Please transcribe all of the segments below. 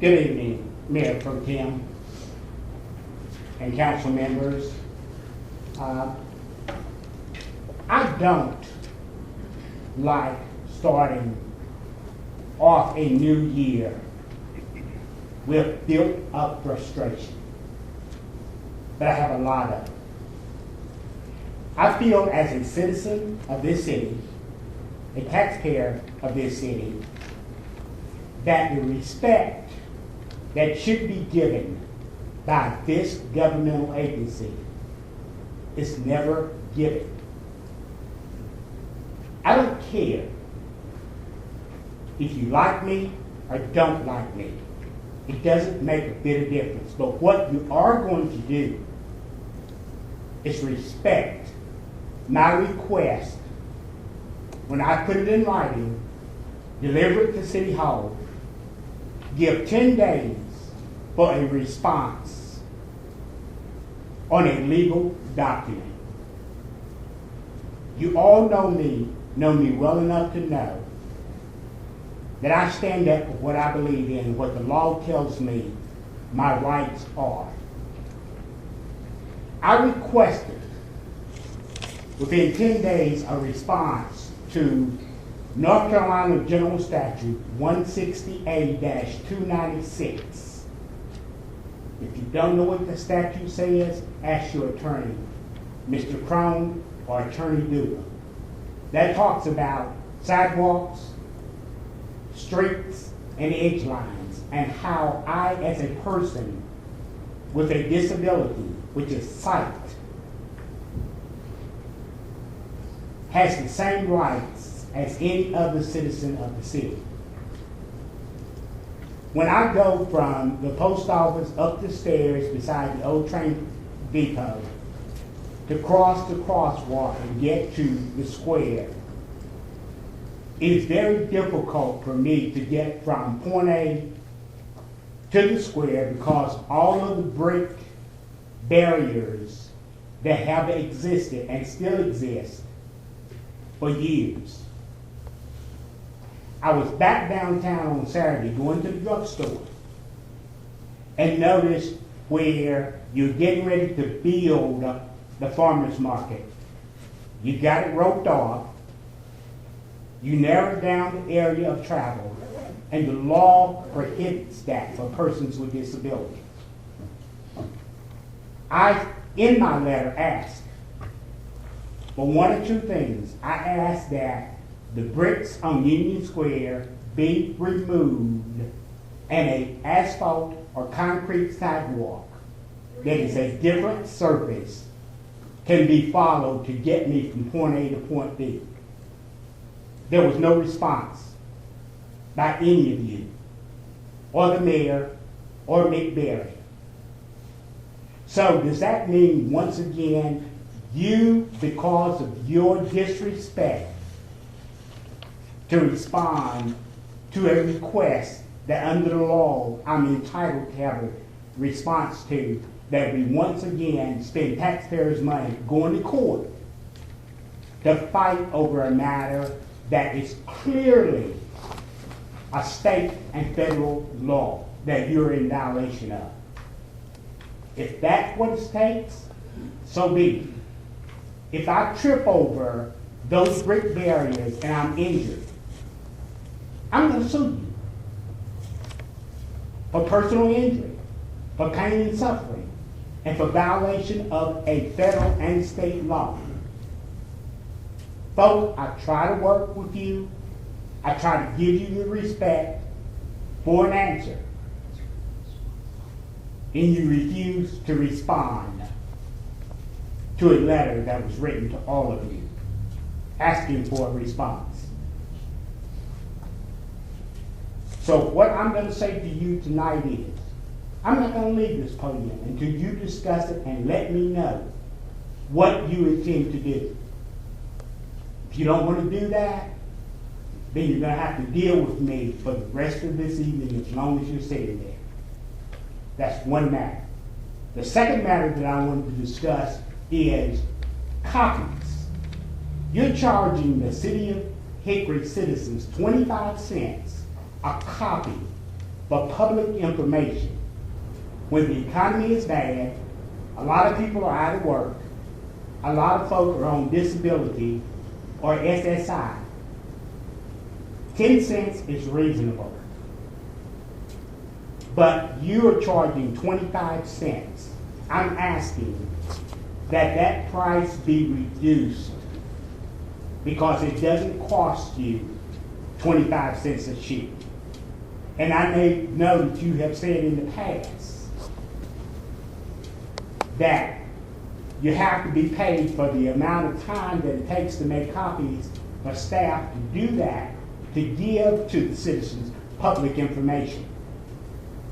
Good evening, Mayor Pro Tem and council members. I don't like starting off a new year with built up frustration, but I have a lot of it. I feel as a citizen of this city, a taxpayer of this city, that the respect that should be given by this governmental agency is never given. I don't care if you like me or don't like me. It doesn't make a bit of difference. But what you are going to do is respect my request when I put it in writing, deliver it to City Hall, give 10 days for a response on a legal document. You all know me well enough to know that I stand up for what I believe in, what the law tells me my rights are. I requested within 10 days a response to North Carolina General Statute 160A-296. If you don't know what the statute says, ask your attorney, Mr. Crone or Attorney Dula. That talks about sidewalks, streets, and edge lines, and how I, as a person with a disability, which is sight, has the same rights as any other citizen of the city. When I go from the post office up the stairs beside the old train depot to cross the crosswalk and get to the square, it is very difficult for me to get from point A to the square because all of the brick barriers that have existed and still exist for years. I was back downtown on Saturday going to the drugstore and noticed where you're getting ready to build the farmer's market. You got it roped off, you narrowed down the area of travel, and the law prohibits that for persons with disabilities. I, in my letter, asked for one or two things. I asked that the bricks on Union Square be removed and an asphalt or concrete sidewalk that is a different surface can be followed to get me from point A to point B. There was no response by any of you, or the mayor, or McBerry. So does that mean, once again, you, because of your disrespect, to respond to a request that under the law I'm entitled to have a response to, that we once again spend taxpayers' money going to court to fight over a matter that is clearly a state and federal law that you're in violation of? If that's what it takes, so be it. If I trip over those brick barriers and I'm injured, I'm going to sue you for personal injury, for pain and suffering, and for violation of a federal and state law. Folks, I try to work with you. I try to give you the respect for an answer. And you refuse to respond to a letter that was written to all of you asking for a response. So what I'm going to say to you tonight is, I'm not going to leave this podium until you discuss it and let me know what you intend to do. If you don't want to do that, then you're going to have to deal with me for the rest of this evening as long as you're sitting there. That's one matter. The second matter that I wanted to discuss is copies. You're charging the city of Hickory citizens 25 cents a copy for public information. When the economy is bad, a lot of people are out of work, a lot of folk are on disability or SSI. 10 cents is reasonable. But you are charging 25 cents. I'm asking that that price be reduced because it doesn't cost you 25 cents a sheet. And I may know that you have said in the past that you have to be paid for the amount of time that it takes to make copies for staff to do that, to give to the citizens public information,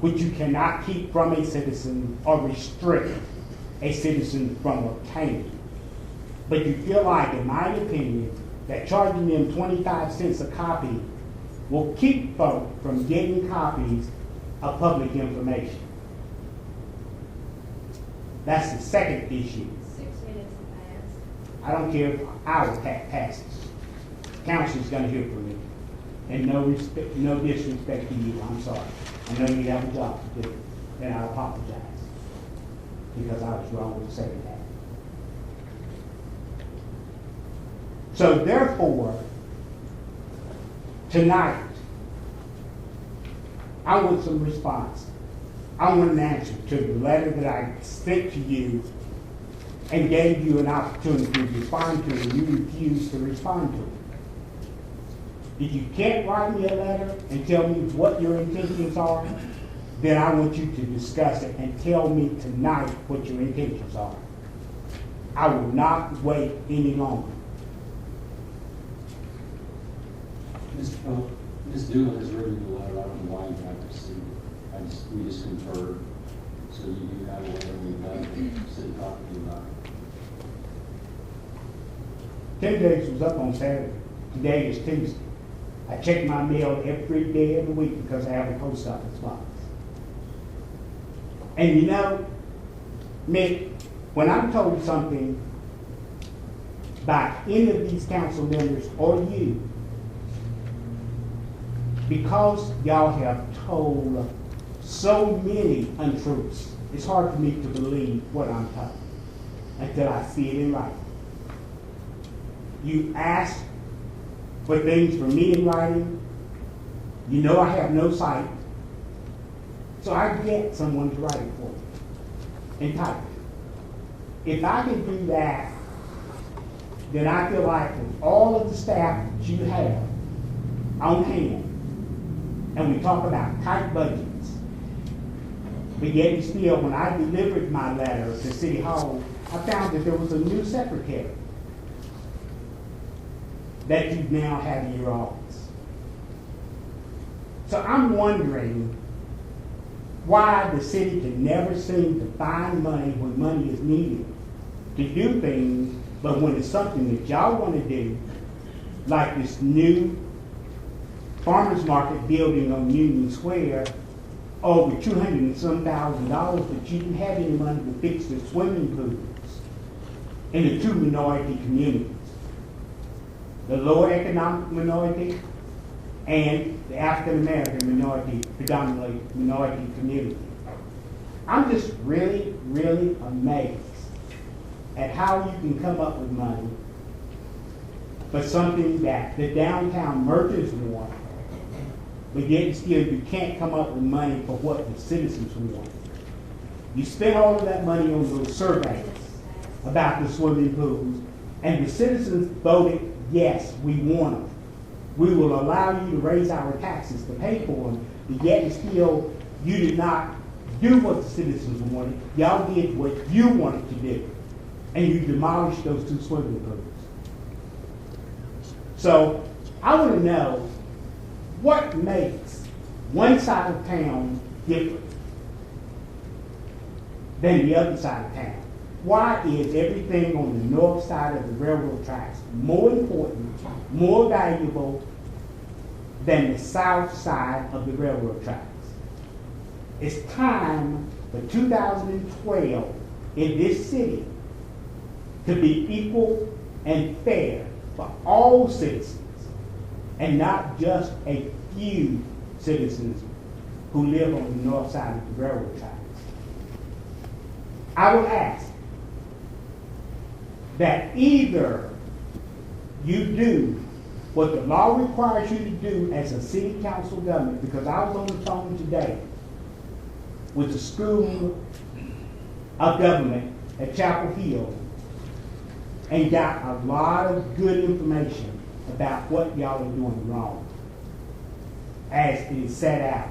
which you cannot keep from a citizen or restrict a citizen from obtaining. But you feel like, in my opinion, that charging them 25 cents a copy will keep folk from getting copies of public information. That's the second issue. 6 minutes passed. I don't care if hour passes. Council's gonna hear from me. And no disrespect to you, I'm sorry. I know you have a job to do, and I apologize because I was wrong to say that. So therefore, tonight, I want some response. I want an answer to the letter that I sent to you and gave you an opportunity to respond to, and you refused to respond to it. If you can't write me a letter and tell me what your intentions are, then I want you to discuss it and tell me tonight what your intentions are. I will not wait any longer. Ms. Doolin has written the letter. I don't know why you have to see it. We just conferred. So you do have a letter we've got to sit talking about. 10 days was up on Saturday. Today is Tuesday. I check my mail every day of the week because I have a post office box. And you know, Mick, when I'm told something by any of these council members or you, because y'all have told so many untruths, it's hard for me to believe what I'm told until I see it in writing. You ask for things from me in writing. You know I have no sight. So I get someone to write it for me and type it. If I can do that, then I feel like with all of the staff that you have on hand, and we talk about tight budgets, but yet still, when I delivered my letter to City Hall, I found that there was a new secretary that you now have in your office. So I'm wondering why the city can never seem to find money when money is needed to do things, but when it's something that y'all want to do, like this new farmers market building on Union Square, over $200 and some thousand, but you didn't have any money to fix the swimming pools in the two minority communities. The lower economic minority and the African American minority, predominantly minority community. I'm just really, really amazed at how you can come up with money for something that the downtown merchants want, but yet still you can't come up with money for what the citizens want. You spend all of that money on those surveys about the swimming pools, and the citizens voted, yes, we want them. We will allow you to raise our taxes to pay for them, but yet still you did not do what the citizens wanted. Y'all did what you wanted to do, and you demolished those two swimming pools. So I want to know what makes one side of town different than the other side of town. Why is everything on the north side of the railroad tracks more important, more valuable than the south side of the railroad tracks? It's time for 2012 in this city to be equal and fair for all citizens, and not just a few citizens who live on the north side of the railroad tracks. I would ask that either you do what the law requires you to do as a city council government, because I was on the phone today with the School of Government at Chapel Hill and got a lot of good information about what y'all are doing wrong as it is set out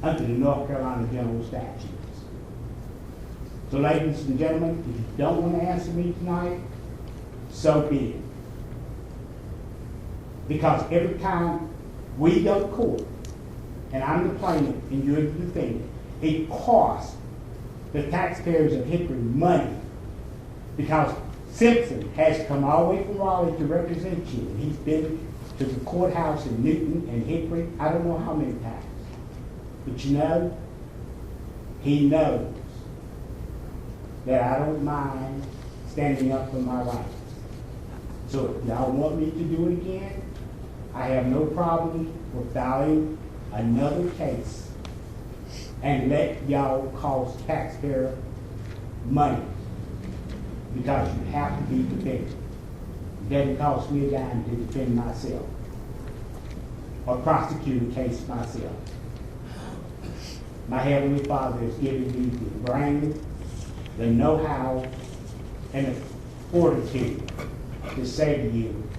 under the North Carolina General Statutes. So ladies and gentlemen, if you don't want to answer me tonight, so be it. Because every time we go to court, and I'm the plaintiff and you're the defendant, it costs the taxpayers of Hickory money because Simpson has come all the way from Raleigh to represent you. He's been to the courthouse in Newton and Hickory, I don't know how many times. But you know, he knows that I don't mind standing up for my rights. So if y'all want me to do it again, I have no problem with filing another case and let y'all cost taxpayer money because you have to be defended. It doesn't cost me a dime to defend myself or prosecute a case myself. My Heavenly Father has given me the brain, the know-how, and the fortitude to say to you,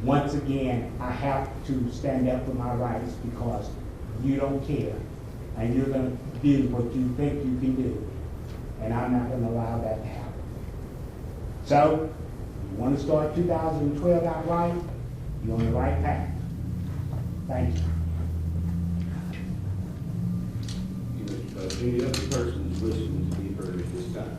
once again, I have to stand up for my rights because you don't care and you're going to do what you think you can do. And I'm not going to allow that to happen. So, you want to start 2012 out right, you're on the right path. Thank you. Any other persons wishing to be heard at this time?